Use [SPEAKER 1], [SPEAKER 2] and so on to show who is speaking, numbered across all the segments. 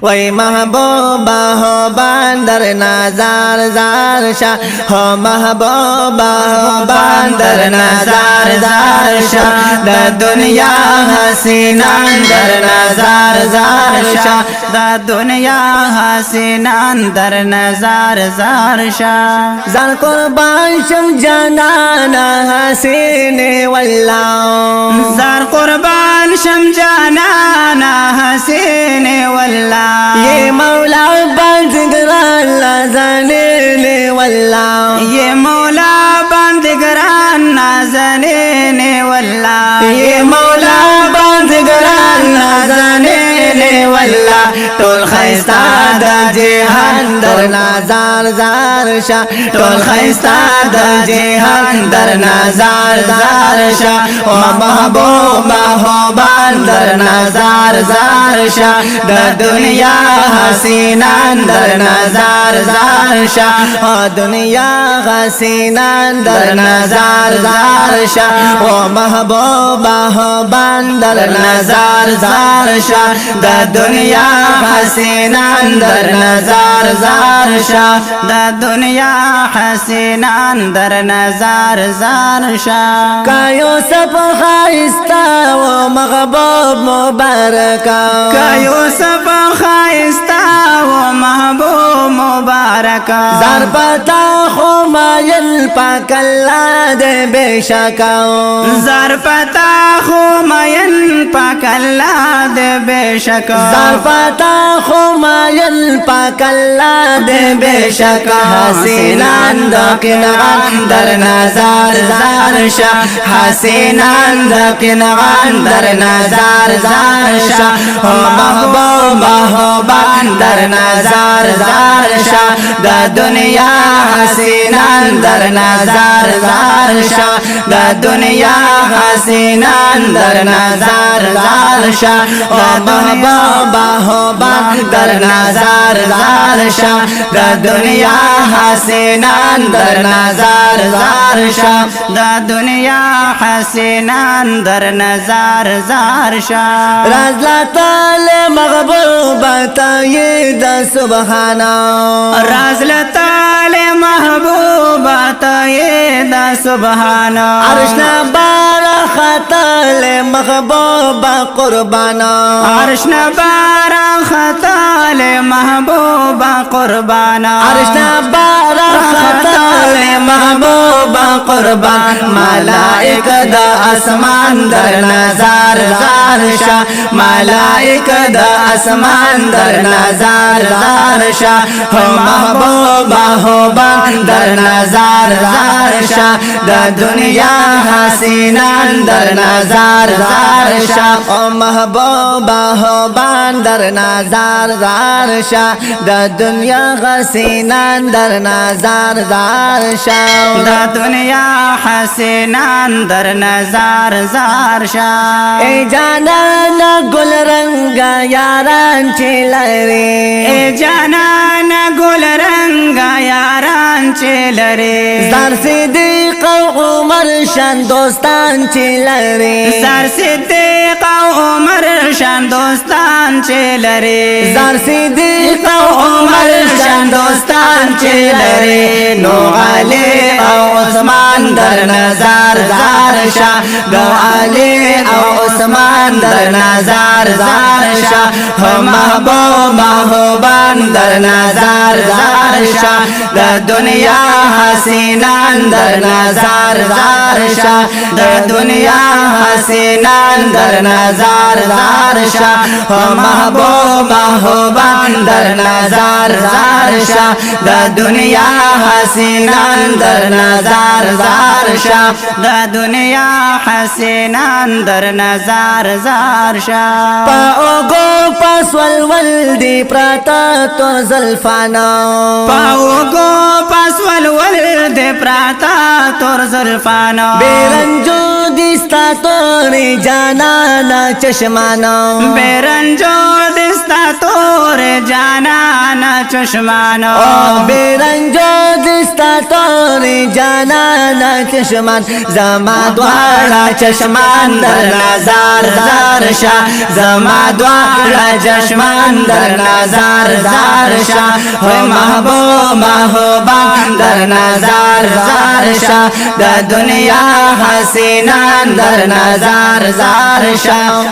[SPEAKER 1] وای محبوبا ہو باندر نظر زار شا ہو محبوبا ہو باندر نظر زار شا دا دنیا حسینان در نظر زار شا دا دنیا حسینان در نظر زار شا زار قربان شم جانانا حسین والله
[SPEAKER 2] زار قربان شم جانانا حسین والله
[SPEAKER 1] یہ مولا بندگران نازنین والله
[SPEAKER 2] یہ مولا بندگران نازنین والله
[SPEAKER 1] یہ مولا بندگران نازنین والله طول خیستا دا جہان در نظر زار شا طول خیستا دا جہان در نظر زار شا و محبوبا ہو باندر نظر زار شا دا دنیا حسینان در نظر زار شا و دنیا حسینان در نظر زار شا و محبوبا ہو باندر نظر زار شا دا دنیا حسینان در نظر زار شا
[SPEAKER 2] دا دنیا حسینان در نظر زار شا
[SPEAKER 1] کا یوسف خائستا و محبوب مبارکا
[SPEAKER 2] کا یوسف خائستا و محبوب مبارکا
[SPEAKER 1] زار پتا خمایل پاک اللہ دے بے شکا
[SPEAKER 2] زار پتا خمایل پاک اللہ دے بے شکا
[SPEAKER 1] زار پتا خمایل پاک اللہ دے بے شکا حسینان دا کنعان در نظر زار شا حسینان دا کنعان در نظر زار شا محبوبا ہو باندر نظر زار شا دا دنیا حسینان در نظر زار شا دا دنیا حسینان در نظر زار شا محبوبا ہو باندر نظر زار شا دا دنیا حسینان در نظر زار شا
[SPEAKER 2] دا دنیا حسینان در نظر زار شا
[SPEAKER 1] رضا تعالی مغبوبا تایید سبحانا
[SPEAKER 2] راز لطال محبوبا تایید سبحانا
[SPEAKER 1] عرشنا بارا خطال محبوبا قربانا
[SPEAKER 2] عرشنا بارا خطال محبوبا قربانا
[SPEAKER 1] عرشنا بارا خطال محبوبا قربان ملائک دا اسمان در نظر زار شا ملائک دا اسمان در نظر زار شا محبوبا ہو باندر نظر زار شا دا دنیا حسینان در نظر زار شا محبوبا ہو باندر نظر زار شا دا دنیا حسینان در نظر زار شا
[SPEAKER 2] دا دنیا حسینان در نظر زار شا
[SPEAKER 1] ای جانانا گل رنگا یاران چلری
[SPEAKER 2] ای جانانا گل رنگا یاران چلری
[SPEAKER 1] زار صدیق و عمر شان دوستان چلری
[SPEAKER 2] زار صدیق و عمر شان دوستان چلری
[SPEAKER 1] زار صدیق و عمر شان دوستان چلری نو علی او عثمان در نظر زار شا نو علی او عثمان در نظر زار شا محبوبا ہو باندر نظر زار شا دا دنیا حسینان در نظر زار شا دا دنیا حسینان در نظر زار شا محبوبا ہو باندر نظر زار شا دا دنیا حسینان در نظر زار شا
[SPEAKER 2] دا دنیا حسینان در نظر زار شا
[SPEAKER 1] پاو گو پاس ولول دی پراتا تو زلفانا
[SPEAKER 2] پاو گو پاس ولول دی پراتا تور زلفانا
[SPEAKER 1] بیرنجو دستا توری جانانا چشمانا
[SPEAKER 2] بیرنجو دستا تور جانانا چشمانا
[SPEAKER 1] بیرنجو دستا توری جانانا چشمان زما دواړه چشمان در نظر زار شا زما دواړه چشمان در نظر زار شا محبوبان در نظر زار شا د دنیا حسینان در نظر زار شا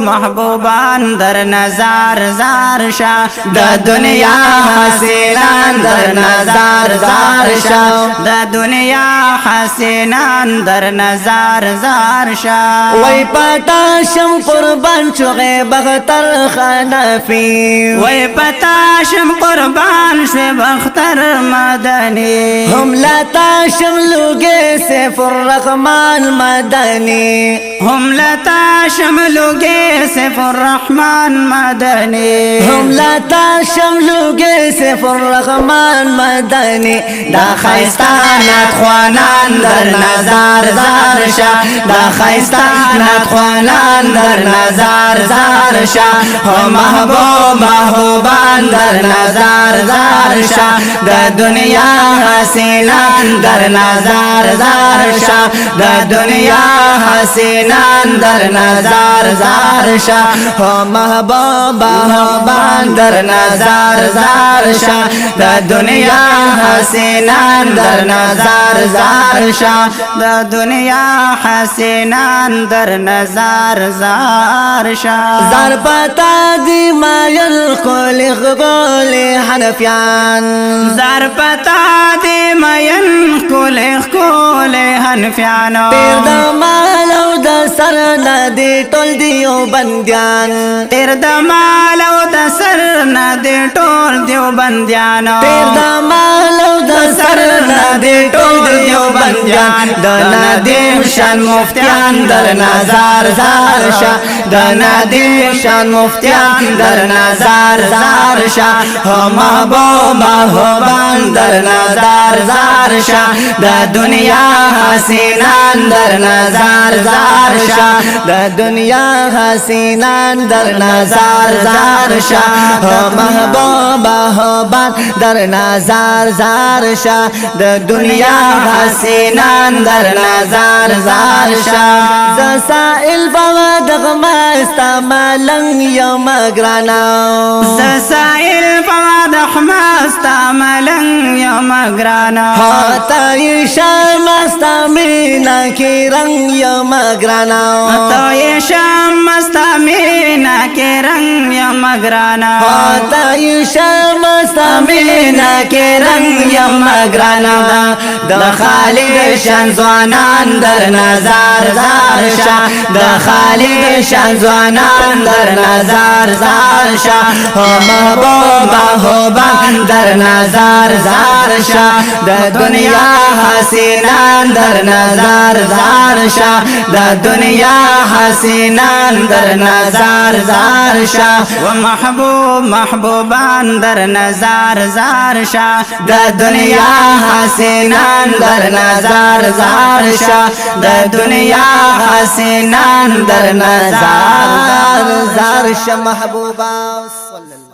[SPEAKER 1] محبوبان در نظر زار شا د دنیا حسینان در نظر زار شا د دنیا حسینان در نظر زار شا وای پتا شم قربان چوغه بختر خنفی وای پتا شم قربان شو بختر مدنی هم لتا شم لوگے سیف الرحمن مدنی هم لتا شم لوگے سیف الرحمن مدنی هم لتا شم لوگے سیف الرحمن مدنی دا خیستانت خوانان در نظر زار شا دا خیستانت خوانان در نظر زار شا محبوبان در نظر زار شا د دنیا حسینان در نظر زار شا د دنیا حسینان در نظر زار شا محبوبان در نظر زار شا د دنیا حسینان در نظر زار شا د دنیا حسینان در نظر زار شا زار پتا دی مایل قول قول حنفیان زار پتا دی مایل قول حنفیان تیر د مال او د سر ندی ټول دیو بندیان تیر د مال او د سر ندی ټول دیو بندیان تیر د مال او د سر ندی ټول دیو بندیان د ندیم شان مفتیان در نظر زار شا د ندیم شان مفتیان در نظر زار شا محبوبان در نظر زار شا د دنیا حسینان در نظر زار شا د دنیا حسینان در نظر زار شا محبوبان در نظر زار شا د دنیا حسینان در نظر زار شا زسائل بوا دغمستا ملنگ یم گرانا زسائل بوا دغمستا ملنگ یم گرانا حتی شمستا مینا کی رنگ یم گرانا حتی شمستا مینا کی رنگ یم گرانا حتی شمستا مینا کی رنگ یم گرانا د خالد شان زوانان در نظر زار شا د خالد شان زوانان در نظر زار شا محبوبان در نظر زار شا د دنیا حسینان در نظر زار شا د دنیا حسینان در نظر زار شا و محبوبان در نظر زار شا د دنیا حسینان در نظر زار شا د دنیا حسینان در نظر زار شا محبوبا صلی اللہ